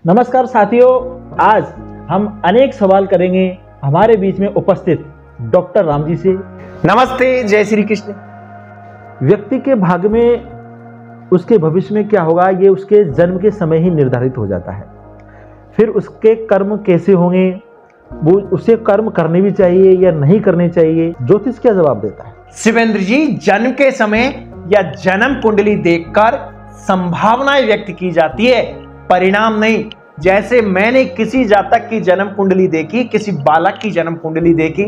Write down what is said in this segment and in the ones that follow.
नमस्कार साथियों, आज हम अनेक सवाल करेंगे हमारे बीच में उपस्थित डॉक्टर राम जी से। नमस्ते, जय श्री कृष्ण। व्यक्ति के भाग्य में उसके भविष्य में क्या होगा, ये उसके जन्म के समय ही निर्धारित हो जाता है। फिर उसके कर्म कैसे होंगे, वो उसे कर्म करने भी चाहिए या नहीं करने चाहिए, ज्योतिष क्या जवाब देता है? शिवेंद्र जी, जन्म के समय या जन्म कुंडली देखकर संभावनाएं व्यक्त की जाती है, परिणाम नहीं। जैसे मैंने किसी जातक की जन्म कुंडली देखी, किसी बालक की जन्म कुंडली देखी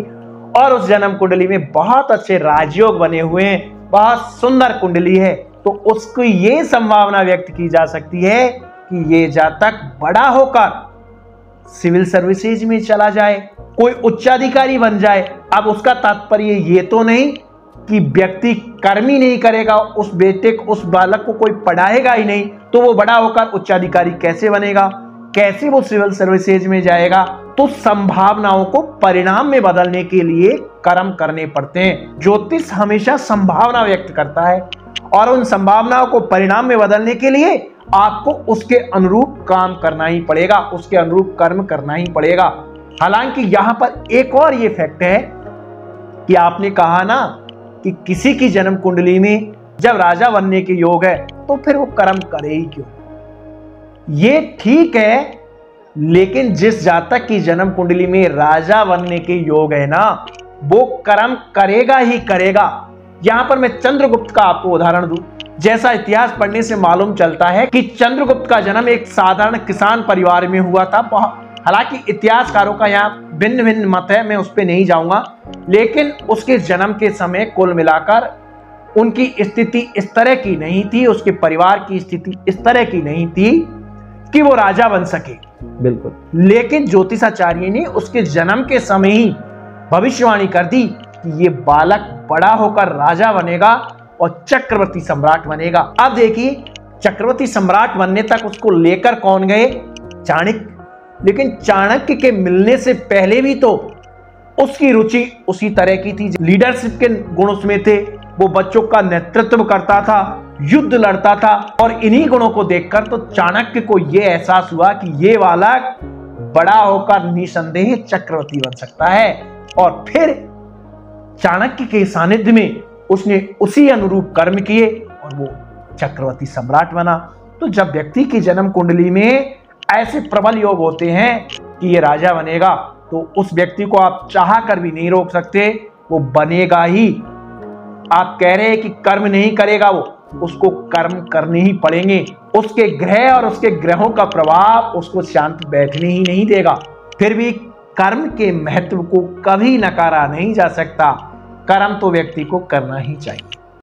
और उस जन्म कुंडली में बहुत अच्छे राजयोग बने हुए हैं, बहुत सुंदर कुंडली है, तो उसको ये संभावना व्यक्त की जा सकती है कि ये जातक बड़ा होकर सिविल सर्विसेज में चला जाए, कोई उच्चाधिकारी बन जाए। अब उसका तात्पर्य ये तो नहीं कि व्यक्ति कर्म ही नहीं करेगा, उस बेटे को, उस बालक को कोई पढ़ाएगा ही नहीं, तो वो बड़ा होकर उच्चाधिकारी कैसे बनेगा, कैसे वो सिविल सर्विसेज में जाएगा। तो संभावनाओं को परिणाम में बदलने के लिए कर्म करने पड़ते हैं। ज्योतिष हमेशा संभावना व्यक्त करता है और उन संभावनाओं को परिणाम में बदलने के लिए आपको उसके अनुरूप काम करना ही पड़ेगा, उसके अनुरूप कर्म करना ही पड़ेगा। हालांकि यहां पर एक और ये फैक्ट है कि आपने कहा ना कि किसी की जन्म कुंडली में जब राजा बनने के योग है तो फिर वो कर्म करे ही क्यों। ये ठीक है, लेकिन जिस जातक की जन्म कुंडली में राजा बनने के योग है ना, वो कर्म करेगा ही करेगा। यहां पर मैं चंद्रगुप्त का आपको उदाहरण दूं। जैसा इतिहास पढ़ने से मालूम चलता है कि चंद्रगुप्त का जन्म एक साधारण किसान परिवार में हुआ था। हालांकि इतिहासकारों का यहाँ भिन्न भिन्न मत है, मैं उस पर नहीं जाऊंगा, लेकिन उसके जन्म के समय कुल मिलाकर उनकी स्थिति इस तरह की नहीं थी, उसके परिवार की स्थिति इस तरह की नहीं थी कि वो राजा बन सके। बिल्कुल। लेकिन ज्योतिषाचार्य ने उसके जन्म के समय ही भविष्यवाणी कर दी कि ये बालक बड़ा होकर राजा बनेगा और चक्रवर्ती सम्राट बनेगा। अब देखिए, चक्रवर्ती सम्राट बनने तक उसको लेकर कौन गए? चाणक्य। लेकिन चाणक्य के मिलने से पहले भी तो उसकी रुचि उसी तरह की थी, लीडरशिप के गुण उसमें थे, वो बच्चों का नेतृत्व करता था, युद्ध लड़ता था। और इन्हीं गुणों को देखकर तो चाणक्य को यह एहसास हुआ कि ये बालक बड़ा होकर निसंदेह चक्रवर्ती बन सकता है। और फिर चाणक्य के सानिध्य में उसने उसी अनुरूप कर्म किए और वो चक्रवर्ती सम्राट बना। तो जब व्यक्ति की जन्म कुंडली में ऐसे प्रबल योग होते हैं कि ये राजा बनेगा, तो उस व्यक्ति को आप चाह कर भी नहीं रोक सकते, वो बनेगा ही। आप कह रहे हैं कि कर्म नहीं करेगा, वो उसको कर्म करने ही पड़ेंगे। उसके ग्रह और उसके ग्रहों का प्रभाव उसको शांत बैठने ही नहीं देगा। फिर भी कर्म के महत्व को कभी नकारा नहीं जा सकता। कर्म तो व्यक्ति को करना ही चाहिए।